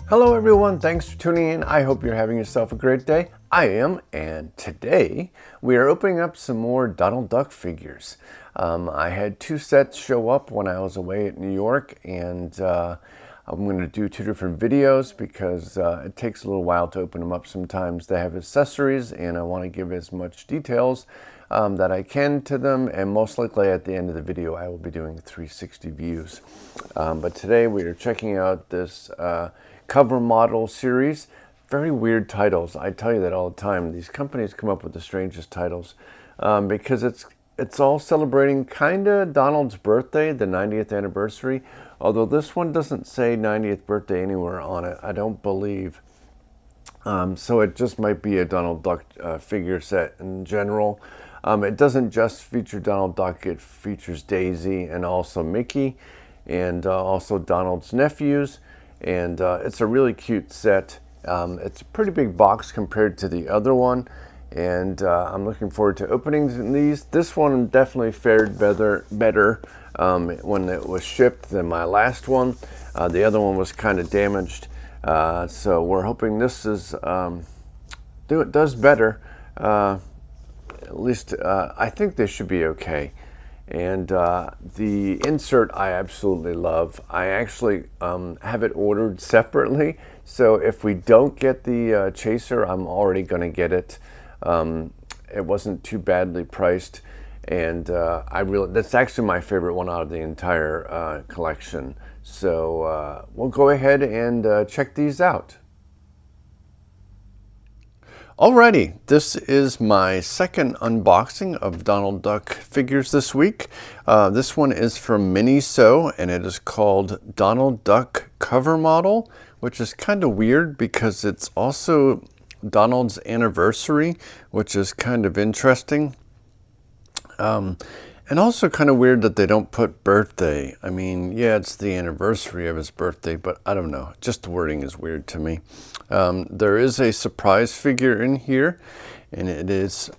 Hello everyone, thanks for tuning in. I hope you're having yourself a great day. I am, and today we are opening up some more Donald Duck figures. I had two sets show up when I was away at New York, and I'm going to do two different videos because it takes a little while to open them up sometimes. They have accessories, and I want to give as much details that I can to them, and most likely at the end of the video I will be doing 360 views. But today we are checking out this cover model series. Very weird titles. I tell you that all the time. These companies come up with the strangest titles because it's all celebrating kind of Donald's birthday, the 90th anniversary. Although this one doesn't say 90th birthday anywhere on it, I don't believe. So it just might be a Donald Duck figure set in general. It doesn't just feature Donald Duck, it features Daisy and also Mickey and also Donald's nephews. And it's a really cute set. It's a pretty big box compared to the other one, and I'm looking forward to opening these. This one definitely fared better when it was shipped than my last one. The other one was kind of damaged, so we're hoping this is does better. At least I think this should be okay. And the insert I absolutely love. I actually have it ordered separately, so if we don't get the chaser, I'm already going to get it. It wasn't too badly priced, and that's actually my favorite one out of the entire collection. So we'll go ahead and check these out. Alrighty, this is my second unboxing of Donald Duck figures this week. This one is from Miniso, and it is called Donald Duck Cover Model, which is kind of weird because it's also Donald's anniversary, which is kind of interesting. And also kind of weird that they don't put birthday. I mean, yeah, it's the anniversary of his birthday, but I don't know. Just the wording is weird to me. There is a surprise figure in here, and it is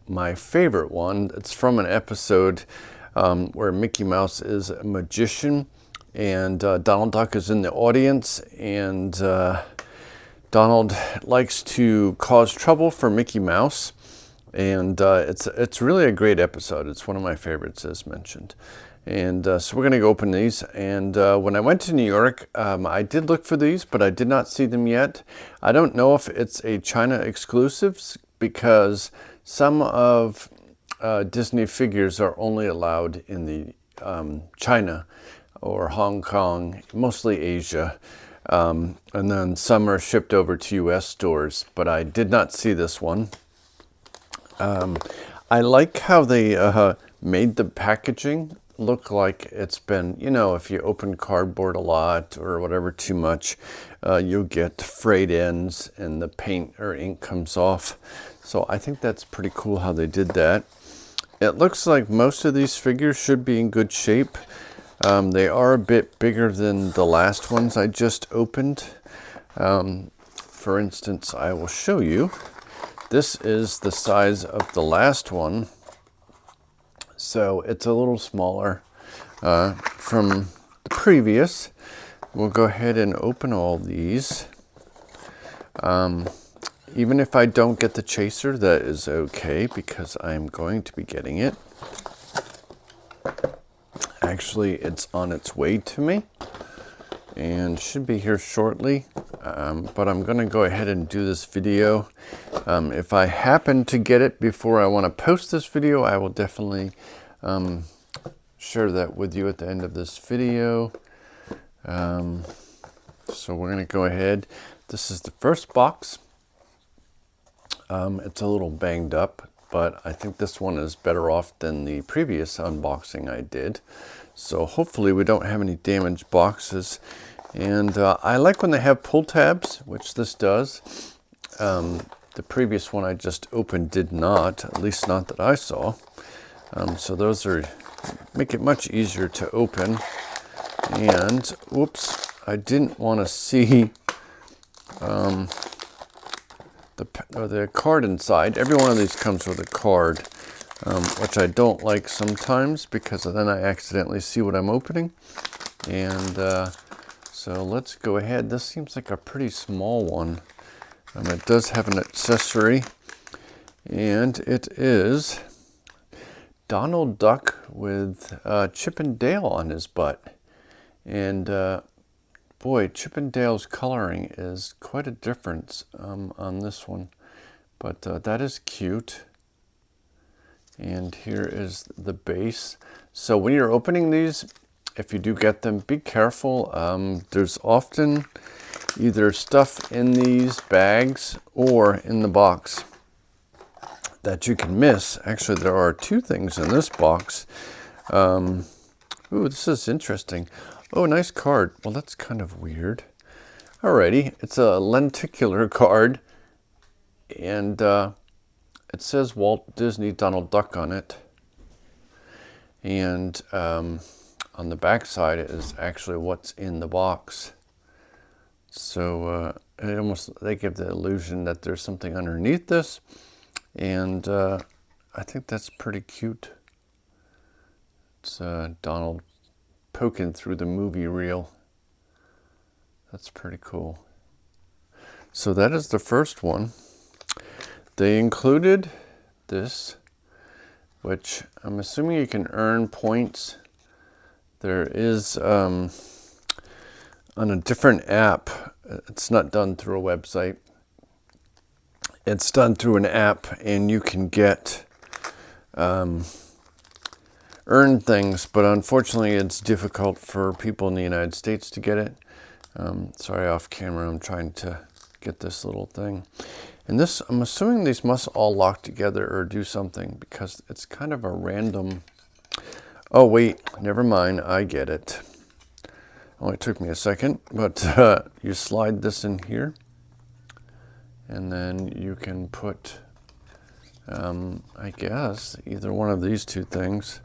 my favorite one. It's from an episode where Mickey Mouse is a magician, and Donald Duck is in the audience, and Donald likes to cause trouble for Mickey Mouse. And it's really a great episode. It's one of my favorites, as mentioned. And so we're going to go open these. And when I went to New York, I did look for these, but I did not see them yet. I don't know if it's a China exclusives because some of Disney figures are only allowed in the China or Hong Kong, mostly Asia. And then some are shipped over to US stores, but I did not see this one. I like how they made the packaging look like it's been, you know, if you open cardboard a lot or whatever too much, you'll get frayed ends and the paint or ink comes off. So I think that's pretty cool how they did that. It looks like most of these figures should be in good shape. They are a bit bigger than the last ones I just opened. For instance, I will show you. This is the size of the last one, so it's a little smaller from the previous. We'll go ahead and open all these. Even if I don't get the chaser, that is okay because I'm going to be getting it. Actually, it's on its way to me and should be here shortly. But I'm going to go ahead and do this video. If I happen to get it before I want to post this video, I will definitely share that with you at the end of this video. So we're going to go ahead. This is the first box. It's a little banged up, but I think this one is better off than the previous unboxing I did. So hopefully we don't have any damaged boxes. And I like when they have pull tabs, which this does. The previous one I just opened did not, at least not that I saw. So those make it much easier to open. And, whoops, I didn't want to see the card inside. Every one of these comes with a card, which I don't like sometimes because then I accidentally see what I'm opening. And So let's go ahead. This seems like a pretty small one. It does have an accessory, and it is Donald Duck with Chip and Dale on his butt. And boy, Chip and Dale's coloring is quite a difference on this one. But that is cute. And here is the base. So when you're opening these, if you do get them, be careful. There's often either stuff in these bags or in the box that you can miss. Actually, there are two things in this box. Ooh, this is interesting. Oh, nice card. Well, that's kind of weird. Alrighty, it's a lenticular card, and it says Walt Disney Donald Duck on it. And on the back side is actually what's in the box. So they give the illusion that there's something underneath this, and I think that's pretty cute. It's Donald poking through the movie reel. That's pretty cool. So that is the first one. They included this, which I'm assuming you can earn points. There is on a different app. It's not done through a website. It's done through an app, and you can get earn things, but unfortunately it's difficult for people in the United States to get it. Sorry, off camera, I'm trying to get this little thing. And this, I'm assuming these must all lock together or do something, because it's kind of a random... Oh wait, never mind, I get it. Only took me a second, but you slide this in here, and then you can put, I guess, either one of these two things,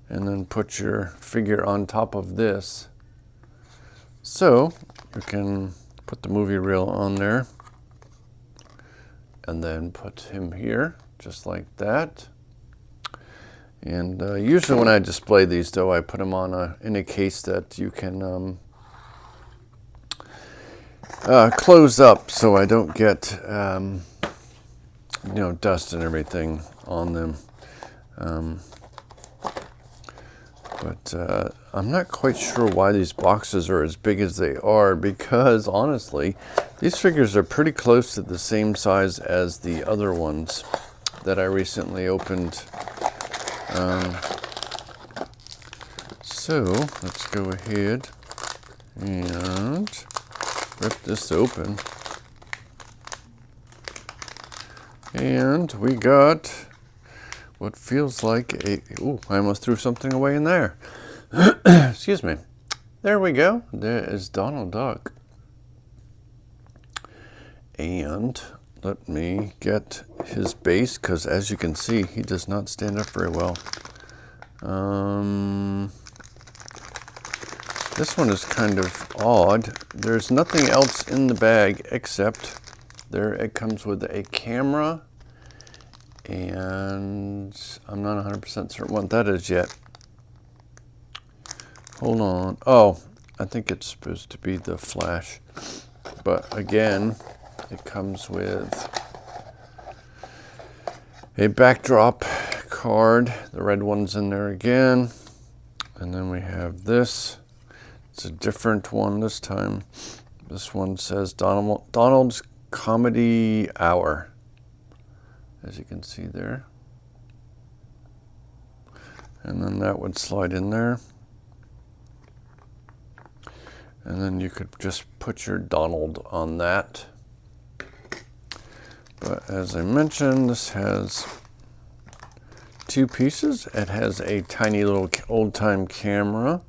and then put your figure on top of this. So you can put the movie reel on there, and then put him here, just like that. And usually when I display these, though, I put them on in a case that you can close up, so I don't get dust and everything on them. But I'm not quite sure why these boxes are as big as they are, because honestly, these figures are pretty close to the same size as the other ones that I recently opened. So let's go ahead and rip this open. And we got what feels like a... Ooh, I almost threw something away in there. Excuse me. There we go. There is Donald Duck. And let me get his base, because as you can see, he does not stand up very well. This one is kind of odd. There's nothing else in the bag except it comes with a camera, and I'm not 100% certain what that is yet. Hold on. Oh, I think it's supposed to be the flash. But again, it comes with a backdrop card. The red one's in there again. And then we have this. It's a different one this time. This one says Donald's Comedy Hour, as you can see there. And then that would slide in there. And then you could just put your Donald on that. But as I mentioned, this has two pieces. It has a tiny little old-time camera.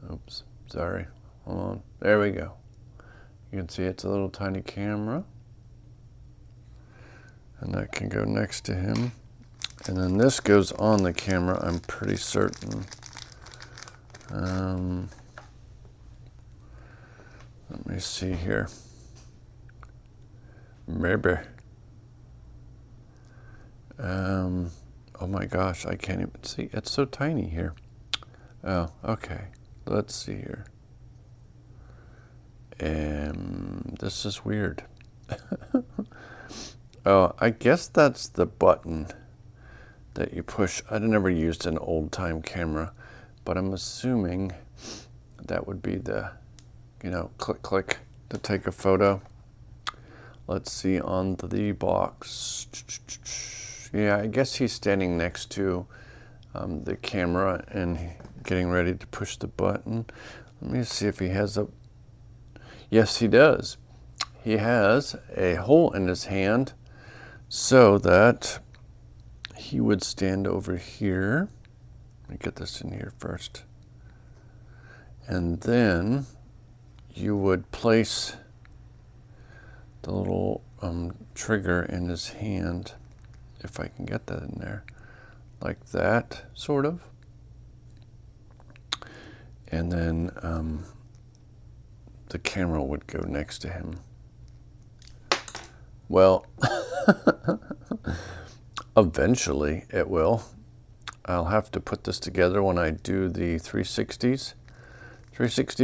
Oops, sorry. Hold on. There we go. You can see it's a little tiny camera. And that can go next to him. And then this goes on the camera, I'm pretty certain. Let me see here. Maybe. Oh my gosh, I can't even see. It's so tiny here. Oh, okay. Let's see here. This is weird. Oh, I guess that's the button that you push. I never used an old-time camera, but I'm assuming that would be the, click, click to take a photo. Let's see on the box. Yeah, I guess he's standing next to the camera and getting ready to push the button. Let me see if he has a... Yes, he does. He has a hole in his hand so that he would stand over here. Let me get this in here first. And then you would place the little trigger in his hand, if I can get that in there, like that, sort of. And then the camera would go next to him. Well, eventually it will. I'll have to put this together when I do the 360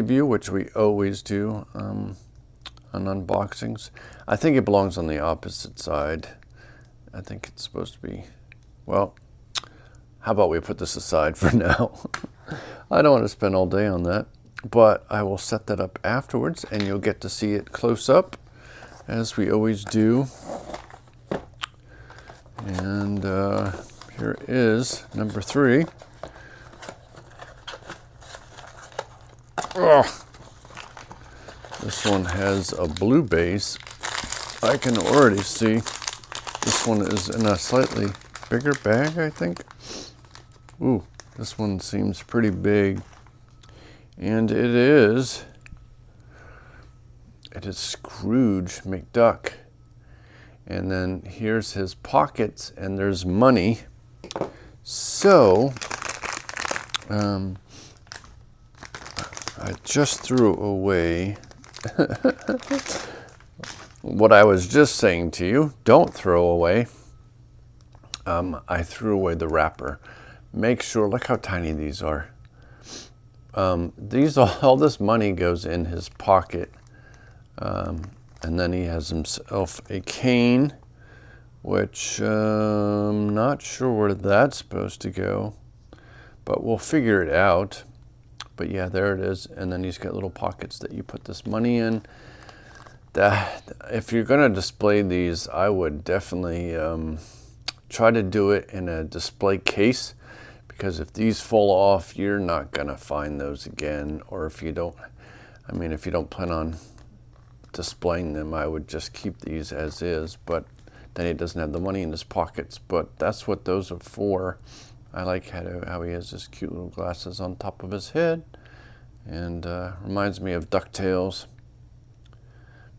view, which we always do on unboxings. I think it belongs on the opposite side. I think it's supposed to be, well, how about we put this aside for now? I don't want to spend all day on that, but I will set that up afterwards and you'll get to see it close up as we always do. And here is number 3. Oh, this one has a blue base. I can already see this one is in a slightly bigger bag, I think. Ooh, this one seems pretty big. And it is Scrooge McDuck. And then here's his pockets, and there's money. So, I just threw away what I was just saying to you. Don't throw away. I threw away the wrapper. Make sure, look how tiny these are. All this money goes in his pocket. And then he has himself a cane, which I'm not sure where that's supposed to go, but we'll figure it out. But yeah, there it is. And then he's got little pockets that you put this money in. If you're going to display these, I would definitely try to do it in a display case, because if these fall off, you're not going to find those again. Or if you don't plan on displaying them, I would just keep these as is, but then he doesn't have the money in his pockets. But that's what those are for. I like how he has his cute little glasses on top of his head, and reminds me of DuckTales.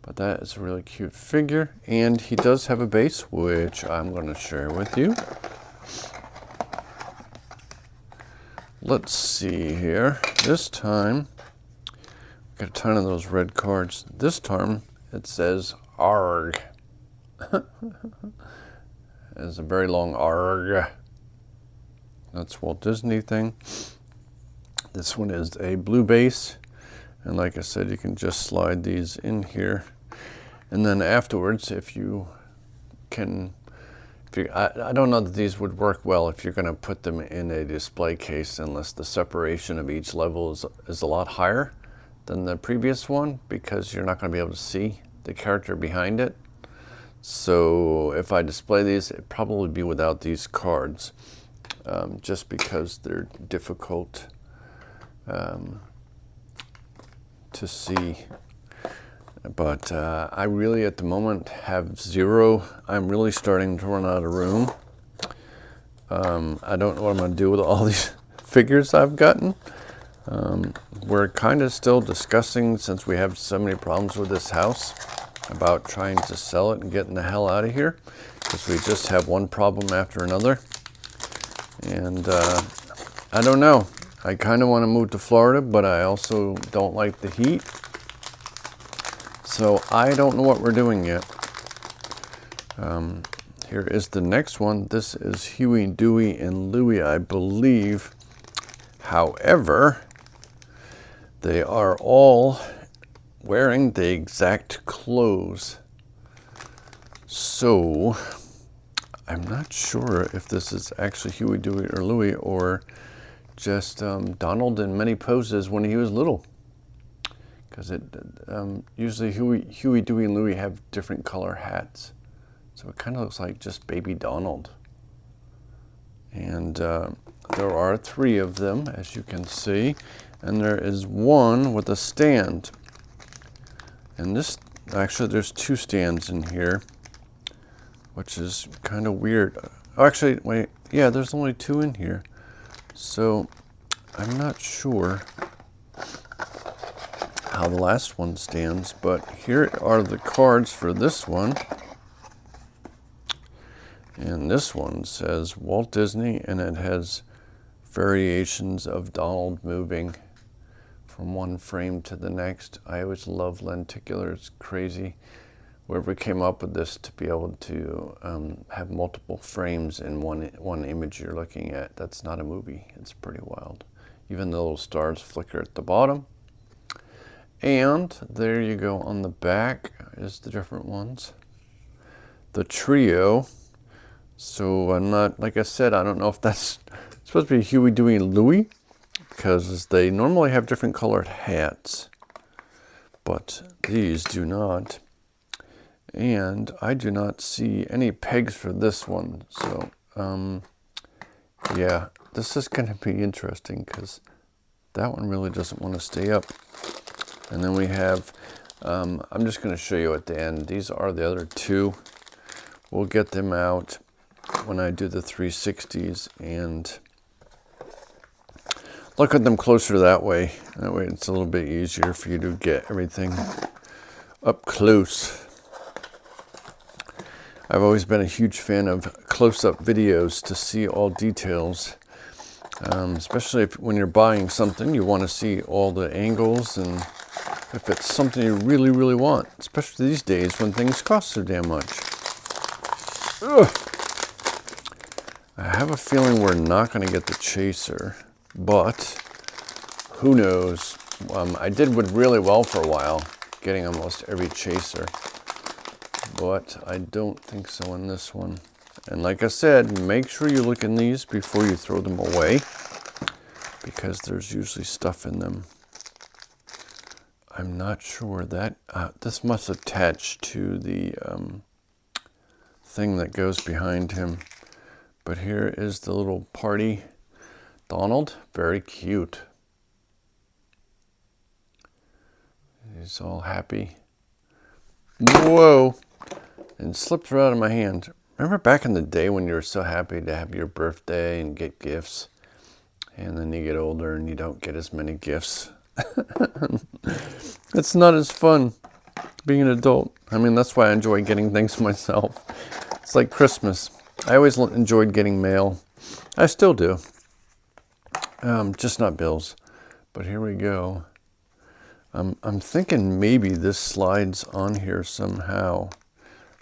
But that is a really cute figure, and he does have a base, which I'm going to share with you. Let's see here. This time, got a ton of those red cards. This time it says ARG. It's a very long ARG. That's Walt Disney thing. This one is a blue base. And like I said, you can just slide these in here. And then afterwards, I don't know that these would work well if you're going to put them in a display case, unless the separation of each level is a lot higher than the previous one, because you're not going to be able to see the character behind it. So if I display these, it'd probably be without these cards, just because they're difficult to see. But I really, at the moment, have 0. I'm really starting to run out of room. I don't know what I'm going to do with all these figures I've gotten. We're kind of still discussing, since we have so many problems with this house, about trying to sell it and getting the hell out of here, because we just have one problem after another. And I don't know. I kind of want to move to Florida, but I also don't like the heat. So I don't know what we're doing yet. Here is the next one. This is Huey, Dewey, and Louie, I believe. However, they are all wearing the exact clothes. So I'm not sure if this is actually Huey, Dewey, or Louie, or just Donald in many poses when he was little. Because usually Huey, Dewey, and Louie have different color hats. So it kind of looks like just baby Donald. And there are 3 of them, as you can see. And there is one with a stand. And this, actually there's 2 stands in here, which is kind of weird. Oh, actually, wait, yeah, there's only 2 in here. So I'm not sure how the last one stands, but here are the cards for this one. And this one says Walt Disney, and it has variations of Donald moving from one frame to the next. I always love lenticular. It's crazy. Whoever came up with this to be able to have multiple frames in one image you're looking at. That's not a movie. It's pretty wild. Even the little stars flicker at the bottom. And there you go. On the back is the different ones. The trio. So I'm not, like I said, I don't know if that's supposed to be Huey, Dewey, and Louie, because they normally have different colored hats, but these do not. And I do not see any pegs for this one. So, yeah, this is going to be interesting because that one really doesn't want to stay up. And then we have, I'm just going to show you at the end. These are the other 2. We'll get them out when I do the 360s and look at them closer that way. That way it's a little bit easier for you to get everything up close. I've always been a huge fan of close-up videos to see all details. Especially when you're buying something, you want to see all the angles, and if it's something you really, really want, especially these days when things cost so damn much. Ugh. I have a feeling we're not going to get the chaser, but who knows? I did really well for a while, getting almost every chaser, but I don't think so in this one. And like I said, make sure you look in these before you throw them away, because there's usually stuff in them. I'm not sure that this must attach to the thing that goes behind him. But here is the little party Donald, very cute. He's all happy. Whoa! And slipped right out of my hand. Remember back in the day when you were so happy to have your birthday and get gifts? And then you get older and you don't get as many gifts. It's not as fun being an adult. I mean, that's why I enjoy getting things myself. It's like Christmas. I always enjoyed getting mail. I still do. Just not bills. But here we go. I'm thinking maybe this slides on here somehow.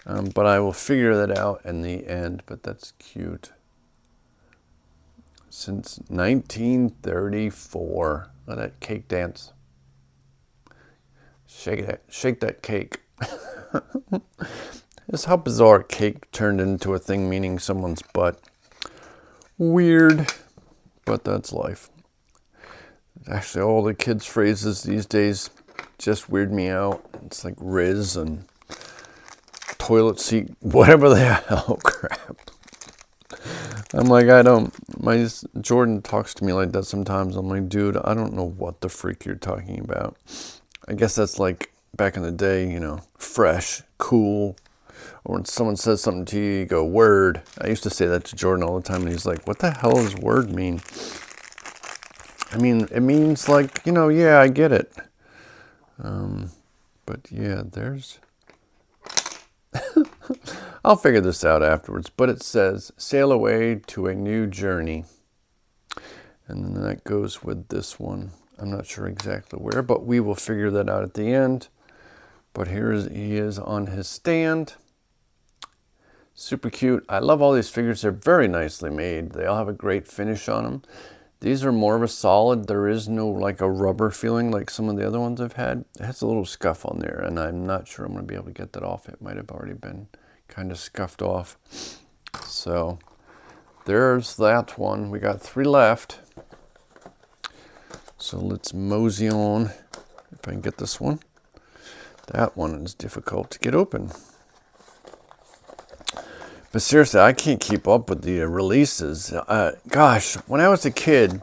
But I will figure that out in the end. But that's cute. Since 1934. Look at that cake dance. Shake that cake. It's how bizarre cake turned into a thing meaning someone's butt. Weird, but that's life. Actually, all the kids' phrases these days just weird me out. It's like Riz and toilet seat, whatever the hell crap. I'm like, Jordan talks to me like that sometimes. I'm like, dude, I don't know what the freak you're talking about. I guess that's like back in the day, you know, fresh, cool. Or when someone says something to you, you go, word. I used to say that to Jordan all the time, and he's like, what the hell does word mean? I mean, it means like, you know, yeah, I get it. But yeah, there's... I'll figure this out afterwards. But it says, sail away to a new journey. And then that goes with this one. I'm not sure exactly where, but we will figure that out at the end. But he is on his stand. Super cute. I love all these figures. They're very nicely made. They all have a great finish on them. These are more of a solid. There is no like a rubber feeling like some of the other ones I've had. It has a little scuff on there, and I'm not sure I'm going to be able to get that off. It might have already been kind of scuffed off. So there's that one. We got 3 left. So let's mosey on, if I can get this one. That one is difficult to get open. But seriously, I can't keep up with the releases. Gosh, when I was a kid,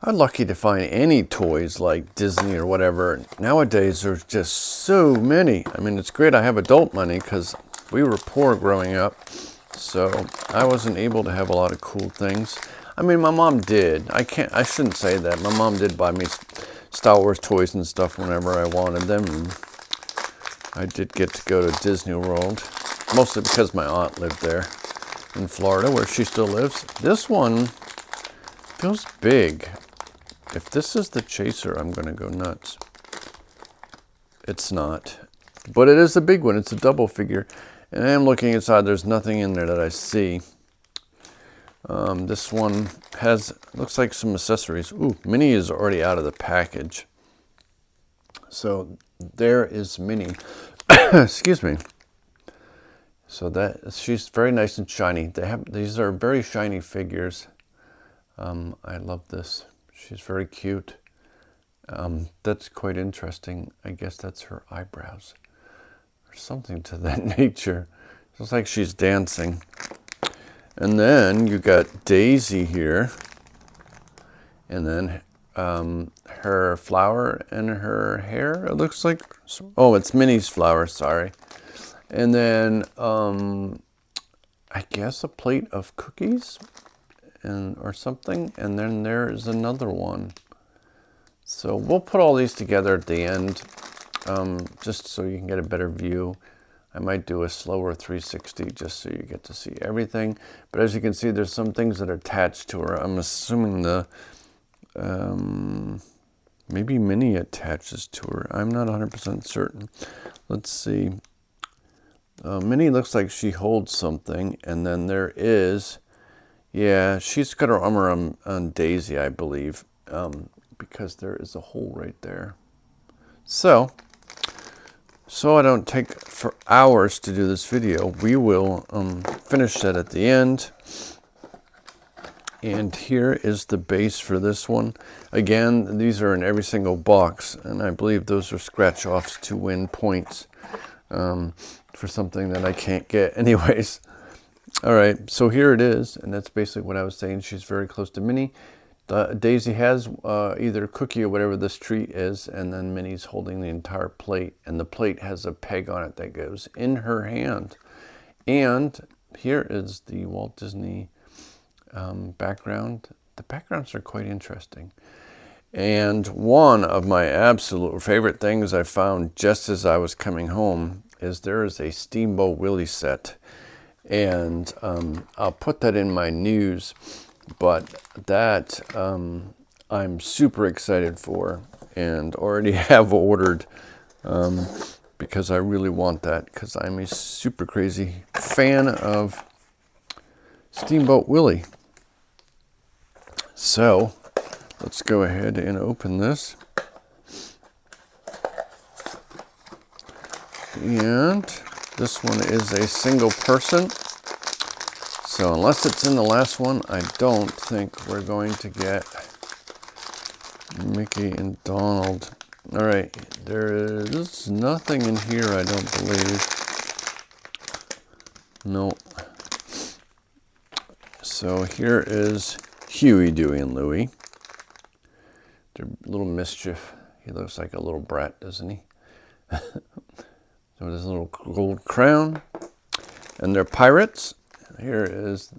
I was lucky to find any toys like Disney or whatever. Nowadays, there's just so many. I mean, it's great I have adult money because we were poor growing up. So I wasn't able to have a lot of cool things. I mean, my mom did. I shouldn't say that. My mom did buy me Star Wars toys and stuff whenever I wanted them. And I did get to go to Disney World. Mostly because my aunt lived there in Florida, where she still lives. This one feels big. If this is the Chaser, I'm going to go nuts. It's not. But it is a big one. It's a double figure. And I am looking inside. There's nothing in there that I see. This one looks like some accessories. Ooh, Minnie is already out of the package. So there is Minnie. Excuse me. So she's very nice and shiny. These are very shiny figures. I love this. She's very cute. That's quite interesting. I guess that's her eyebrows or something to that nature. It looks like she's dancing. And then you got Daisy here. And then her flower and her hair. It looks like, oh, it's Minnie's flower, sorry. And then, I guess a plate of cookies or something. And then there is another one. So we'll put all these together at the end, just so you can get a better view. I might do a slower 360 just so you get to see everything. But as you can see, there's some things that are attached to her. I'm assuming maybe Minnie attaches to her. I'm not 100% certain. Let's see. Minnie looks like she holds something, and then there is, yeah, she's got her armor on Daisy, I believe, because there is a hole right there. So I don't take for hours to do this video, we will finish that at the end. And here is the base for this one. Again, these are in every single box, and I believe those are scratch-offs to win points. For something that I can't get anyways. All right, so here it is, and that's basically what I was saying. She's very close to Minnie. Daisy has either a cookie or whatever this treat is, and then Minnie's holding the entire plate, and the plate has a peg on it that goes in her hand. And here is the Walt Disney background. The backgrounds are quite interesting. And one of my absolute favorite things I found just as I was coming home is there is a Steamboat Willie set, and I'll put that in my news, but that I'm super excited for and already have ordered because I really want that, because I'm a super crazy fan of Steamboat Willie. So let's go ahead and open this. And this one is a single person. So unless it's in the last one, I don't think we're going to get Mickey and Donald. All right, there is nothing in here, I don't believe. No. So here is Huey, Dewey, and Louie. They're a little mischief. He looks like a little brat, doesn't he? So there's a little gold crown. And they're pirates. Here is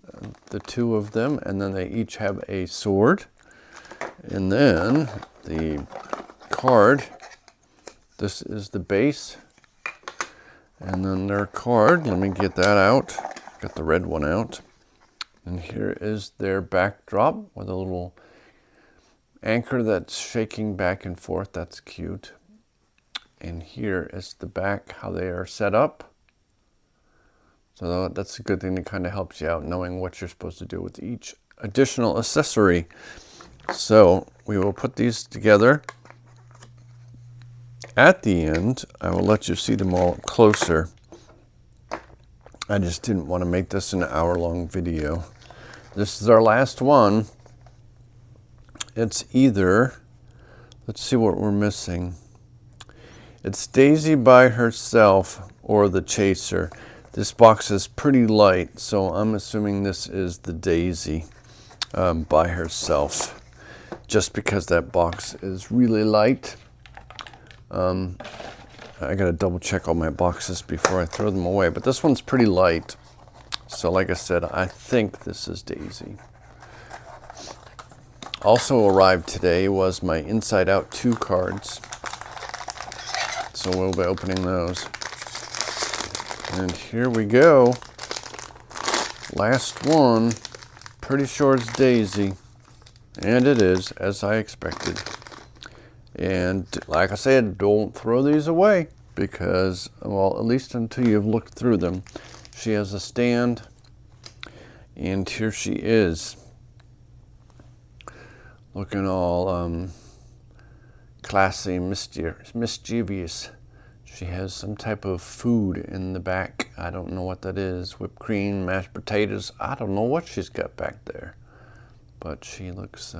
the 2 of them. And then they each have a sword. And then the card. This is the base. And then their card. Let me get that out. Got the red one out. And here is their backdrop with a little anchor that's shaking back and forth. That's cute. And here is the back, how they are set up. So that's a good thing that kind of helps you out knowing what you're supposed to do with each additional accessory. So we will put these together. At the end, I will let you see them all closer. I just didn't want to make this an hour-long video. This is our last one. It's either, let's see what we're missing. It's Daisy by herself or the Chaser. This box is pretty light, so I'm assuming this is the Daisy by herself, just because that box is really light. I gotta double check all my boxes before I throw them away, but this one's pretty light. So like I said, I think this is Daisy. Also arrived today was my Inside Out 2 cards. So we'll be opening those. And here we go. Last one. Pretty sure it's Daisy. And it is, as I expected. And like I said, don't throw these away because, well, at least until you've looked through them. She has a stand, and here she is. Looking all classy, mischievous. She has some type of food in the back. I don't know what that is. Whipped cream, mashed potatoes. I don't know what she's got back there. But she looks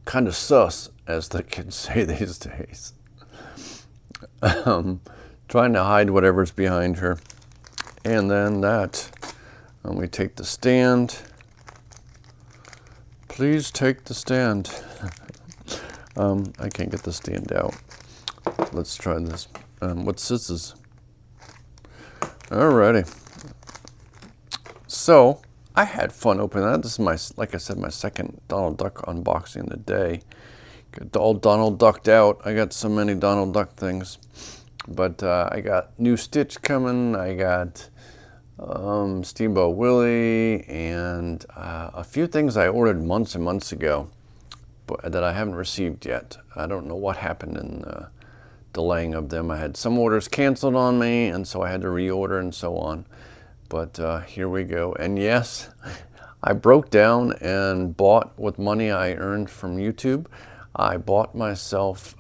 kind of sus, as the kids say these days. Trying to hide whatever's behind her. And then that, we take the stand. Please take the stand. I can't get the stand out. Let's try this. What's this? Alrighty. So, I had fun opening that. This is my, like I said, my second Donald Duck unboxing of the day. Got all Donald Ducked out. I got so many Donald Duck things. But I got new Stitch coming. I got Steamboat Willie and a few things I ordered months and months ago, but that I haven't received yet. I don't know what happened in the delaying of them. I had some orders canceled on me, and so I had to reorder and so on. But here we go. And yes, I broke down and bought with money I earned from YouTube. I bought myself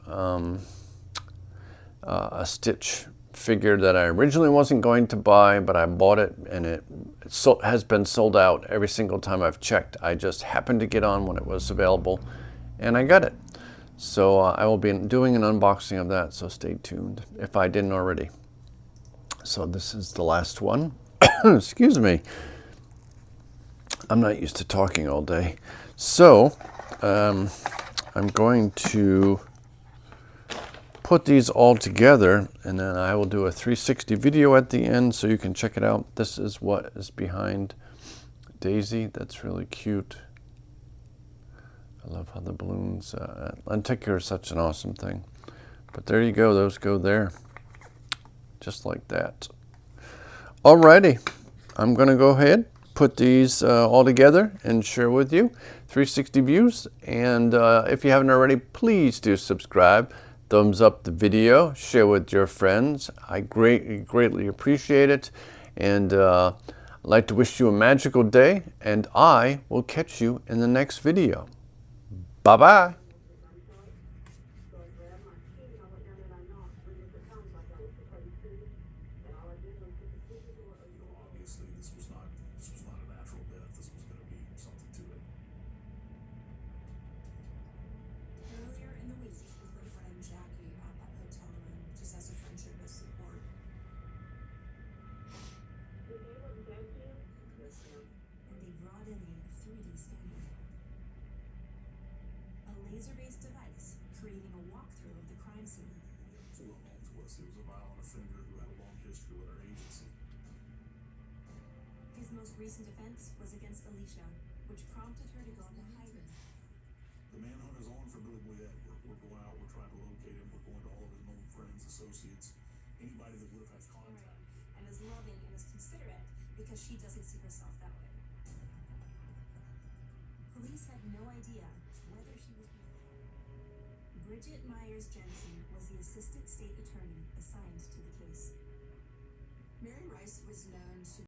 a Stitch figure that I originally wasn't going to buy, but I bought it, and it has been sold out every single time I've checked. I just happened to get on when it was available, and I got it. So I will be doing an unboxing of that, so stay tuned if I didn't already. So this is the last one. Excuse me. I'm not used to talking all day. So I'm going to put these all together, and then I will do a 360 video at the end so you can check it out. This is what is behind Daisy. That's really cute. I love how the balloons, Lenticular is such an awesome thing. But there you go, those go there. Just like that. Alrighty, I'm gonna go ahead, put these all together and share with you 360 views. And if you haven't already, please do subscribe. Thumbs up the video, share with your friends. I greatly appreciate it. And I'd like to wish you a magical day, and I will catch you in the next video. Bye-bye. Obviously, this was not a natural death. This was going to be something to it. Earlier in the week, with her friend Jackie at that hotel room, just as a friendship of support. Did they look dead to you? Yes, ma'am. And they brought in a 3D scanner. A laser-based device creating a walkthrough of the crime scene. It's well known to us. He was a violent offender who had a long history with our agency. His most recent offense was against Alicia, which prompted her to go into hiding. The manhunt is on for Billy Boyette. We're going out, we're trying to locate him, we're going to all of his known friends, associates, anybody that would have had contact. Right. And as loving and as considerate, because she doesn't see herself that way. Police had no idea whether she was Bridget Myers Jensen was the assistant state attorney assigned to the case. Mary Rice was known to